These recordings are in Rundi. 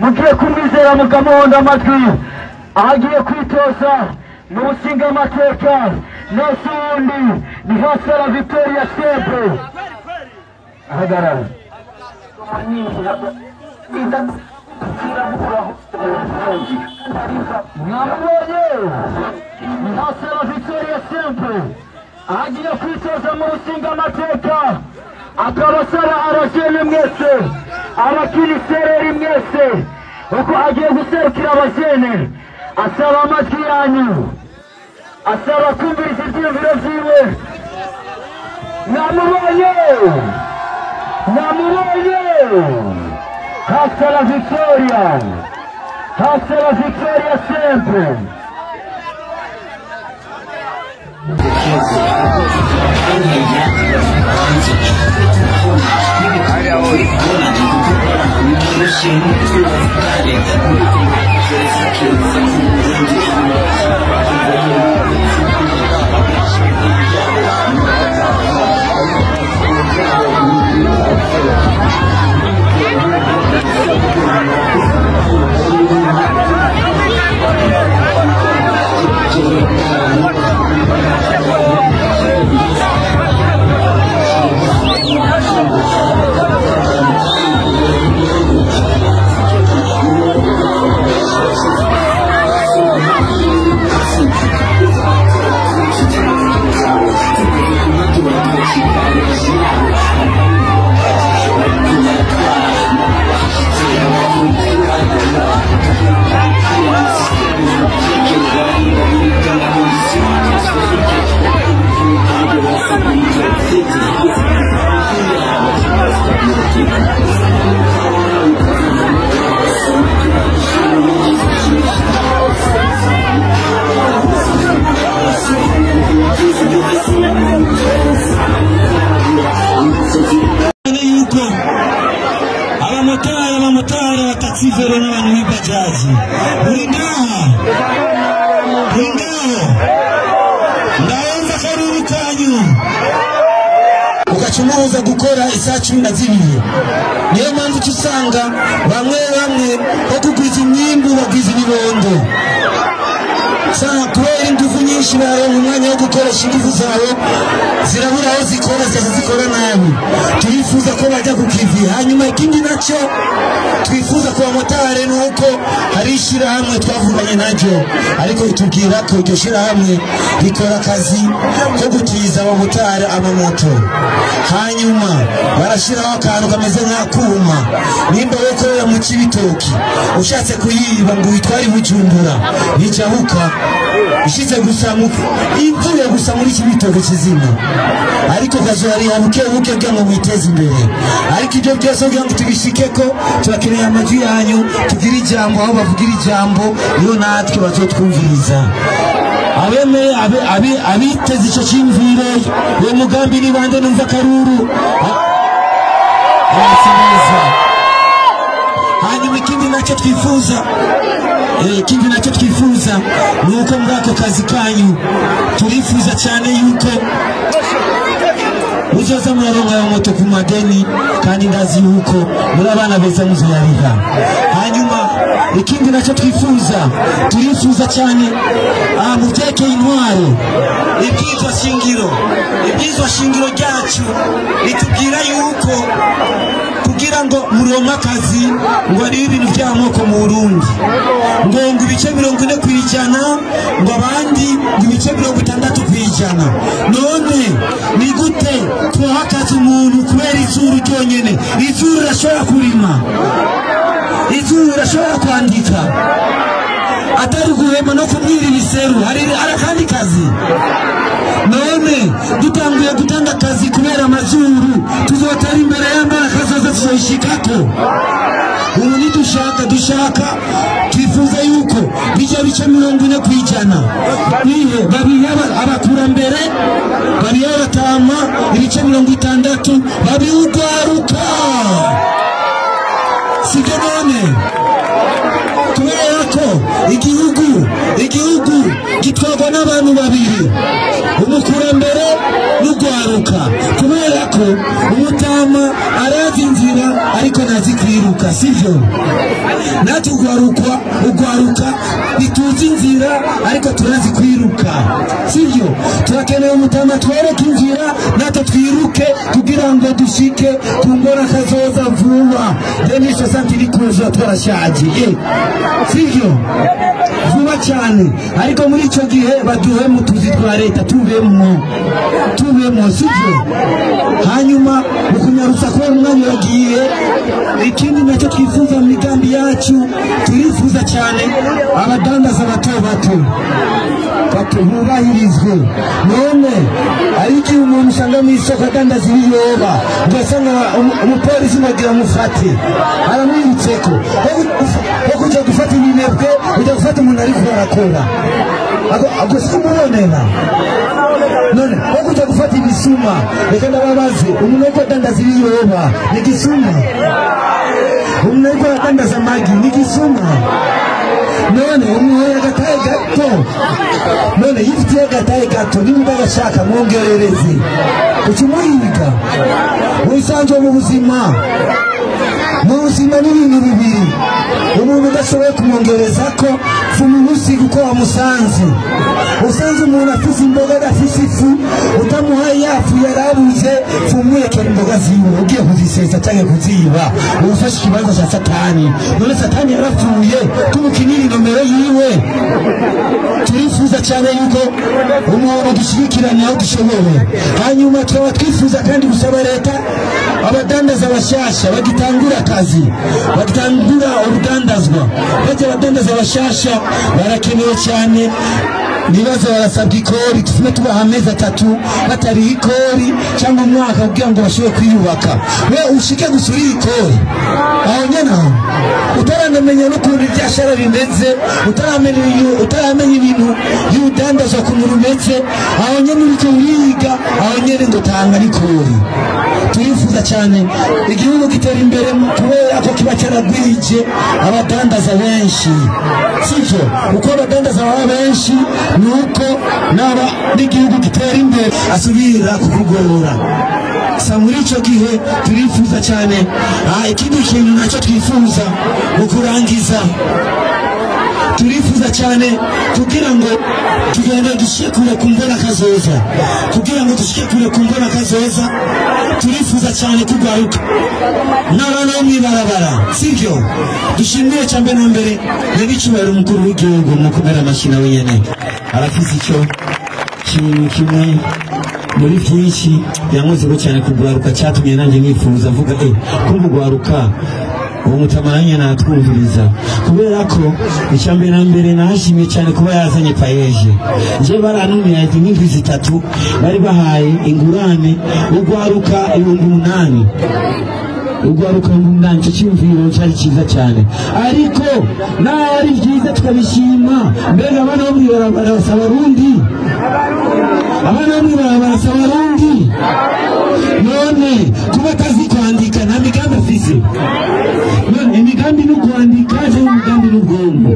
mugiye kumwizera mukamuhonda amatwi agiye kwitoza n'ubushinga amateka n'asundi ni Hasala Victoria Sempre ahagarara mwamubonye ni Hasala Victoria Sempre agiye kwitoza mu bushinga amateka akabasara arajene mwese abakiri sereri mwese uko agiye guserukira abajene asaba amatwi yanyu asaba kumviriza ibyiyumviro vyiwe namubonye Hasala Victoria Sempre abamotari bataxivero n'abantu b'ibajaji uringaho ndayenza karuru kanyu ukacumuza gukora isaa 12 niyo mpamvu usanga bamwe bo kugwiza imyimbu bagwiza ibibondo kubera ingufu nyinshi bawe mu mwanya wo gukoresha ingufu zawe zirabura aho zikora nabi turifuza ko bajya ku kivi hanyuma ikindi nacyo twifuza ku bamotari nuko hari ishyirahamwe twavuganye naryo ariko itubwira ko iryo shyirahamwe rikora akazi ko gutiza abamotari amamoto hanyuma barashyiraho akantu kameze nk'akuma nimba wokorera mu Cibitoki ushatse kuyiba ngo witware Bujumbura nticabuka ishize gusa imvuye gusa muri Cibitoki kizima ariko kazori habuke bwa ngo mwiteze imbere ariko ibyo byose kugira ngo tubishikeko turakeneye amajwi yanyu tugira ijambo aho bavugira ijambo iyo natwe bazotwumviriza abemeye abiteze icyo cyimviro uwo mugambi ni bande numva karuru hanyuma ikindi nacyo twifuza nuko muri ako kazi kanyu turifuza cyane yuko uzoza muraronga moto ku madeni kandi ndazi yuko muri abana beza muzoyariha hanyuma ikindi nacyo turifuza cyane muteke intwaro ibyizwa shingiro ryacu litubwira yuko kugira ngo muronka akazi ngo ari ibintu by'amoko mu Burundi ngo ibice 40% ngo abandi ibice 60% none ni gute twahakaza umuntu kubera izuru ryonyene izuru rashobora kurima izuru rashobora kwandika atari guhema no kumwira ibiseru hari arakandi kazi none dutanguye gutanga akazi kubera amazuru tuzotera imbere y'ambara kazoza tuzoshikako ubu dushaka twifuza yuko bijya bice 40% babiha abakurambere babiha abatama ibice 60 babiugaruka sibyo none kubera ko igihugu gitwarwa n'abantu babiri umukurambere n'ugwaruka kubera ko umutama arazi inzira ariko nazi kwiruka sivyo ugwaruka bituzi inzira ariko turazi kwiruka sivyo turakeneye umutama twereke inzira nato twiruke kugira ngo dushike kumbona kazoza vuba denisho santiri kuzo twarashaje sivyo vuba cyane ariko muri ico gihe baduhe mu tuzi twa leta tubemo sivyo hanyuma ukunyarusa ko umwanya yagiye ikindi nacyo twifuza mu migambi yacu turifuza cyane abadandaza bato batuhubahirizwe none ariko umuntu usanga mu isoko adandaza ibiyoba ugasanga umupolisi bagira mufate aramwirutseko ho kujya gufata ibinebwe ujya gufata umuntu ariko barakora gusa mubonera none ho kujya gufata ibisuma reka ndababaze umuntu ariko adandaza ibiyoba ni gisuma umuntu ariko adandaza amagi ni gisuma none umuhoya agataye gato none yifitiye agataye gato niba agashaka mwongerereze ukimwiga wisanzwe mu buzima n'ibintu bibiri umuntu udashoboye kumwongereza ko fumuhusi kuko wamusanze usanze umuntu afise imboga adafise ifu utamuhaye yafu yarabuze fumwekera imboga ziwe ugiye kuzisesa cyangwa kuziba ufashe ikibanza cya satani none satani yarapfuye tumukinira inomero yiwe turifuza cyane yuko umuntu dushyigikirana aho dushoboye hanyuma tukaba twifuza kandi gusaba leta abadandaza bashasha bagitangura akazi bagitangura urudandazwa bajya abadandaza bashasha barakenewe cyane nibaza barasabwa ikori tufume tubaha amezi 3 batari ikori cyangwa umwaka kugira ngo bashobore kwiyubaka we ushike gusura ikori aho nyana utaramenya n'ukuntu ibyashara bimeze utaramenya ibintu y'udandazwa ku muntu umeze aho nyene uriko uriga aho nyene ngo tanga n'ikori turifuza cyane igihugu gitera imbere kubera ko kiba cyaragwije abadandaza benshi sivyo uko abadandaza baba benshi nuko naba n'igihugu gitera imbere asubira kukugorora sa muri ico gihe turifuza cyane ikindi kintu nacyo twifuza ukurangiza turifuza cyane kugira ngo tugende dushikure kumbona kazoza kugira ngo dushikure kumbona kazoza turifuza cyane kugaruka n'abana bo mwibarabara sivyo dushimiye cyane na mbere n'icubahiro umukuru w'igihugu mukomera amashina wenyene arafise icyo kintu kimwe muri byinshi yankozeko cyane kugaruka cyatumye nanjye nifuza mvuga kumugwaruka uwo mutamaranye natwumviriza kubera ko icyambere na mbere nashimye cyane kuba yazanye payeje je baranumira n'indwi 3 bari bahaye ingurane ugwaruka 8,000 ugwaruka ndanco cyumviro cyari cyiza cyane ariko nari byiza tukabishima mbega abana bo mwibarabara basaba rundi none kuba tazi kwandika na migambi afise none imigambi no kwandika je umugambi n'ubwonko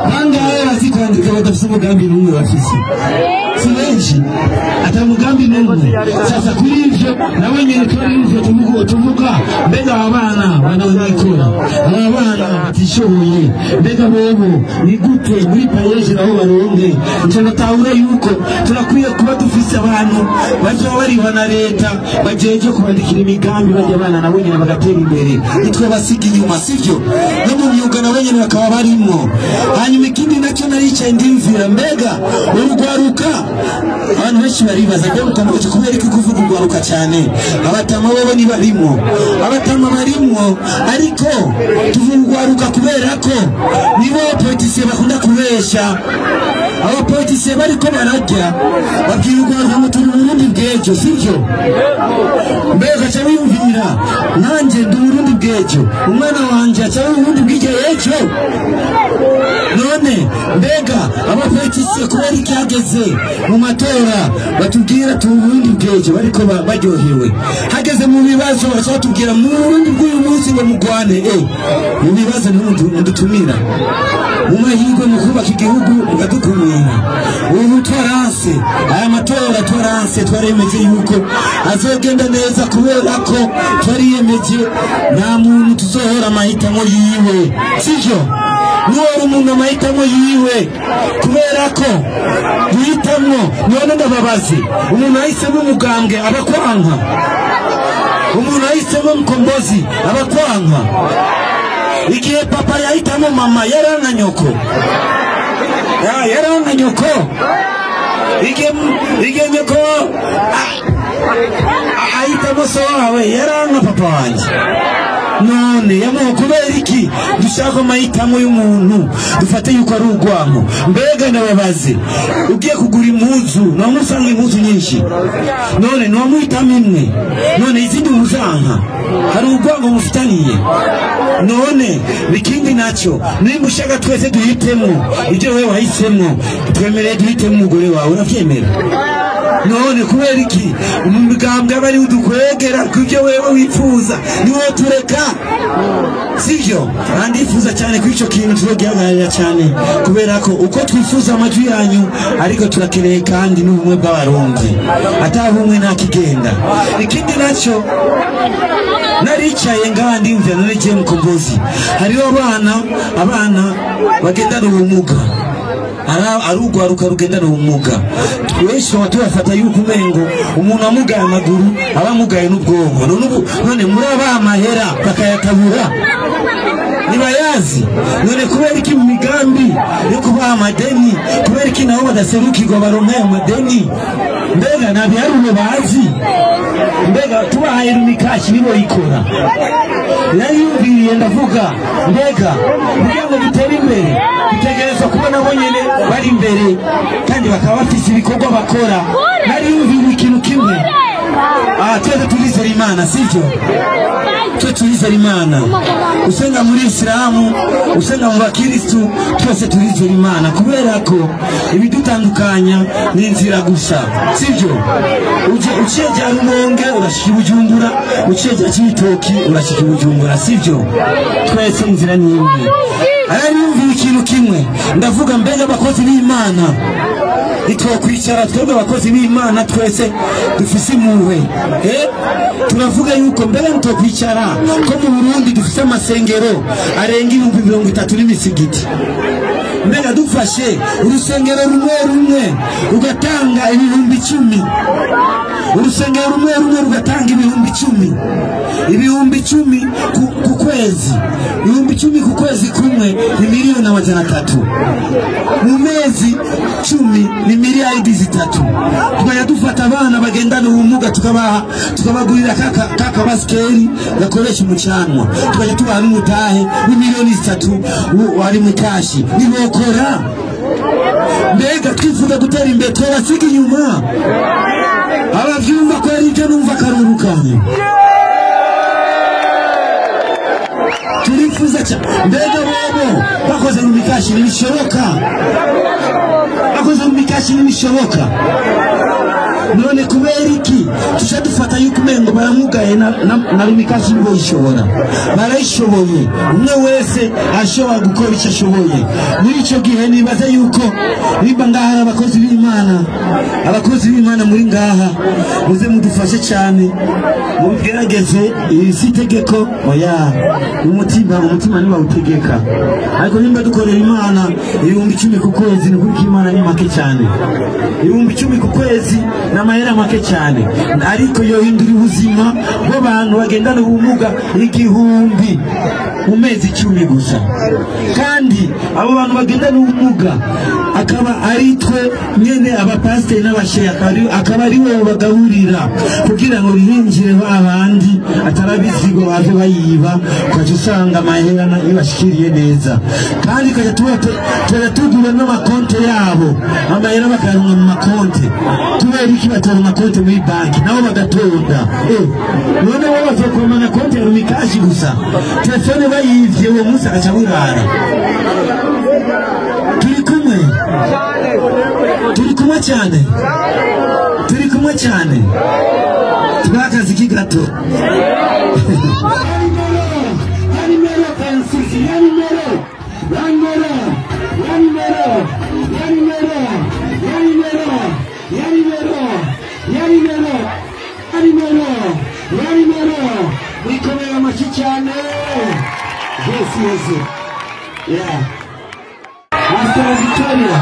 bangaye bazi kwandika badafise umugambi n'umwe bafise sibenshi ata mugambi n'umwe sasa kuri ivyo nawe nyene kuri ivyo tuvuga mbega abana banawikora abana batishoboye mbega bobo ni gute muri payeje naho baronde icyo natahura yuko turakwiye kuba dufise abantu bazo bariho na leta bajeje kubandikira imigambi bajya abana nabo nyene bagatera imbere nitwe basiga inyuma sivyo no mu myuga nabo nyene bakaba barimo hanyuma ikindi nacyo naricaye ndimvira mbega urugwaruka abantu benshi baribaza ngo ukomeje kubera ko kuvuga urwaruka cyane abatama bobo ni barimo ariko tuvuga urwaruka kubera ko nibo politiciens bakunda kubesha abo politiciens bariko barajya babwira urwaruka ngo turi Burundi bwejo sivyo mbega cyane yumvira nanjye ndi Burundi bwejo umwana wanje cyane Burundi bwije yejo none mbega abapolitisi kubera icyageze mu matora batubwira tubundi bweje bariko baryohewe hageze mu bibazo batubwira mu Burundi bw'uyu munsi ngo mugwane mu bibazo ndutumira mu mahirwe mu kubaka igihugu ugadukumira ubu twaranse aya matora twaranse twaremeje yuko azogenda neza kubera ko twariyemeje nta muntu tuzohora amahitamo yiwe sivyo nuwari umuntu amahitamo yiwe kubera ko duhitamwo none ndababaze umuntu ahisemo umugambwe abakwanka umuntu ahisemo Mkombozi abakwanka igihe papa yahitamo mama yaranga nyoko yaranga nyoko igihe nyoko ahitamo so wawe yaranga papa wanje none yamuho kubera iki dushaka amahitamo y'umuntu dufate yuko ari urwanko mbega ndababaze ugiye kugura impuzu nawe usanga impuzu nyinshi none ntiwamuhitamo imwe none izindi muzanka hari urwanko mufitaniye none ikindi nacyo nimba ushaka twese duhitemo ibyo wewe wahisemo twemereye duhitemo umugore wawe urabyemera none kubera iki umugambwe abari udukwegera kubyo wewe wifuza niwo tureka sivyo kandi ifuza cyane kwico kintu tuzogihagararira cyane kubera ko uko twifuza amajwi yanyu ariko turakereye kandi n'ubumwe bw'abarundi atabumwe nta kigenda ikindi nacyo naricaye ngandi mvya none je Mkombozi hariho abana bagendana ubumuga arugwaruka rugendana ubumuga twese watubafata yuko umengo umuntu amugaye amaguru abamugaye n'ubwonko none muri abamahera bakayatabura nibayazi none kubera iki mu migambi yo kubaha amadeni kubera iki nabo badaserukirwa baronka ayo madeni mbega nabiharume bazi mbega tubahaye rumikashi nibo yikora nariyumviriye ndavuga mbega kugira ngo dutere imbere dutegerezwa kubona bo nyene bari imbere kandi bakaba bafise ibikorwa bakora nariyumviriye ikintu kimwe twese turizera Imana sivyo twe turizera Imana usenga muri Islamu usenga mu bakristu twese turizera Imana kubera ko ibidutandukanya ni inzira gusa sivyo uceje Rumonge urashika Bujumbura uceje Cibitoki urashika Bujumbura sivyo twese inzira ni imwe arayumvira ikintu kimwe ndavuga mbega abakozi b'Imana itwokwicara twebwe abakozi b'Imana twese dufise impuhwe turavuga yuko mbere ntokwicara ko mu Burundi dufise amasengero arenga 30 n'imisigiti mbega dufashe urusengero rumwe ugatanga 10,000 urusengero rumwe rugatanga 10,000 ku kwezi 10,000 ku kwezi kumwe ni 1,300,000 mu mezi 10 ni miliyari 3 tukajya dufata abana bagendana ubumuga tukabagurira kaka baskeli gakoresha umucanwa tukajya tubaha n'umutahe w'imiliyoni 3 wari mu kashi nibokora mbega twifuza gutera imbere twabasiga inyuma abavyumva ko ari ibyo numva karurukanye turifuza cyane mbega bobo bakoze mu mikashi n'ibishoboka bakoze mu mikashi n'ibishoboka none kubera iki tushadufata yuko umengo baramugaye na rumikashi nibo ishobora barayishoboye umwe wese ashobora gukora icyo ashoboye muri ico gihe nibaza yuko niba ngaha abakozi b'Imana muri ngaha muze mudufashe cyane mugerageze isitegeko oya umutima niba utegeka ariko nimba dukorera Imana 10,000 ku kwezi nuko Imana ni make cyane 10,000 ku kwezi n'amahera make cyane ariko yo hindura ubuzima bw'abantu bagendana ubumuga 1,000 mu mezi 10 gusa kandi abo bantu bagendana ubumuga akaba ari twe nyene abapasiteri n'abasheya akaba ari bo bagahurira kugira ngo bihinjire babandi atarabizigo bave bayiba kwaje usanga amahera ibashikiriye neza kandi kaje turatugura n'amakonte yabo amahera bakaronka mu makonte tubera iki batora amakonte muri banki nabo bagatonda none bo bazokomana konte ya rumikashi gusa telefone bayivye uwo musi agaca burara turi kumwe cyane twakazi kigato wikomera amashi cyane. Yes. Yeah. Hasta la victoria.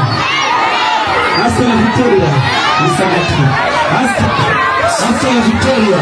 Hasta la victoria. Hasta la victoria.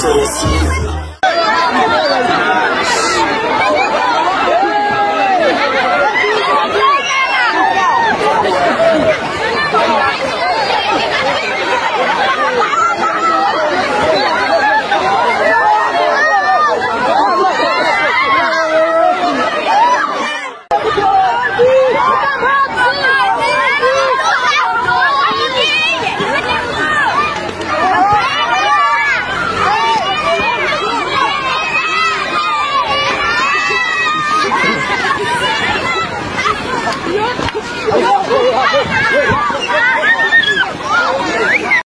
Victorious.